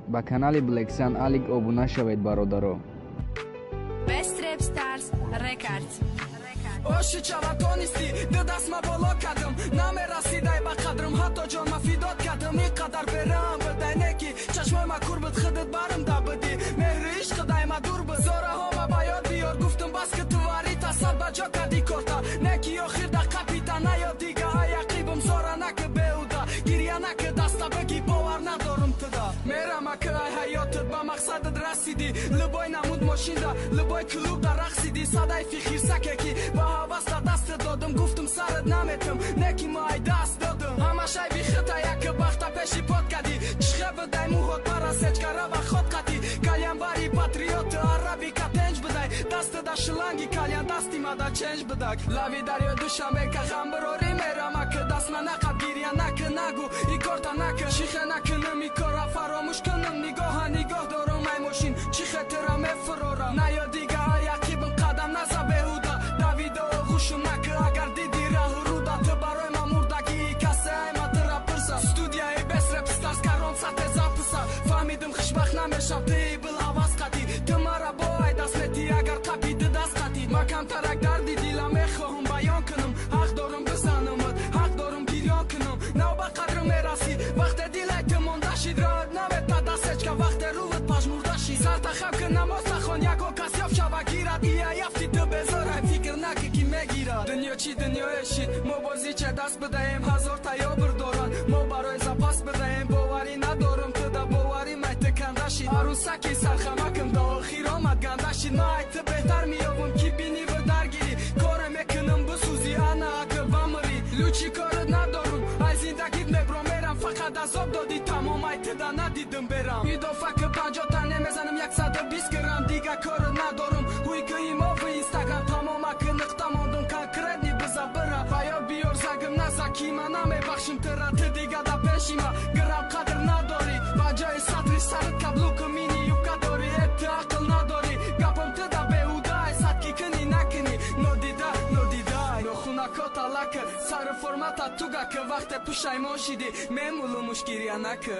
ба канали Black Sun Alec обуна шавед бародаро. Best Rap Stars Records. Оши чаватонисти дастма боло кардам намерасидай ба қадрам ҳатто ҷонма фидод кардам ин қадар берам бидай неки чашмои ма кур буд хидит барам да биди меҳри ишқидай ма дур буд зораҳома ба ёд биёр гуфтам бас ки ту варита сар ба ҷо карди корта неки охир да қапита наёд дига аяқибам зора наки беуда гирья наки даста беги бовар надорам туда мерама ки ай ҳаётат ба мақсадат расиди либой намуд мошинда либой клубда рақсиди садай фихирсаке ки ба ҳаваста дастат додам гуфтам сарат наметам неки ма ай даст додам ҳамашай бихита яки бахта пеши пот кади чиха бидай муҳот парасечкара ва хот қати калянбари патриоти араби катенҷ бидай дасти да шиланги калян дасти мада ченҷ бидак лави дарёи душанбе ка ғамбирори мерама ки дастна нақаб гирья наки нагу и корта наки чихе накинам и кора фаромӯш кунам нигоҳа нигоҳ дорам ай мошин чихе тира мефурорам наё дига аяқибам қадам наза беҳуда давидо хушум наки агар диди раҳу руда ту барои ма мурдагии касе ай ма тира пирса студияи Best Rap Stars карон сате записа фаҳмидам хушбахт намешав ти бил ҳавас қати ту мара бо ай даст мети агар қапиди даст қати ма камтарак дарди дилам мехоҳам баён кунам ҳақ дорам бизанамат ҳақ дорам гирьён кунам нав ба қадрам мерасид вақте дилай ту мондашид роҳат намета дастечка вақте рӯват пажмурдашид сартахаб ки намоз нахон яко кас ёф шава гирад ия яфти ту безорай фикр наки ки мегирад дунё чи дунёешид мо бозича даст бидаем ҳазор таёбир дорад мо барои запас бидаем боварӣ надорам ту да боварӣ май ту кандашид арусаки сархамакам до охир омад гандашид ма ай ту беҳтар меёбам ки биниву даргирӣ коре мекунам бисӯзӣ ана аки вамирӣ лучи корат надорам ай зиндагит мебром мерам фақат азоб додӣ тамом ай ту да надидам берам идофа ки 50 та немезанам 120 грамм дига корат надорам ҳуйкии мо в инстаграм тамом аки нуқта мондам конкретни бизабира ба ёд биёр загим наза ки ма намебахшим тира ту дига да пеши ма грам қадр надорӣ ба ҷои сатри сарит каблуку мини юбка дорӣ ту ақл надорӣ гапам ту да беҳуда ай садки кини накини нодида нодидай нохунакота лака сари формата туга ки вақте пушаймон шиди мемулумуш гирья нака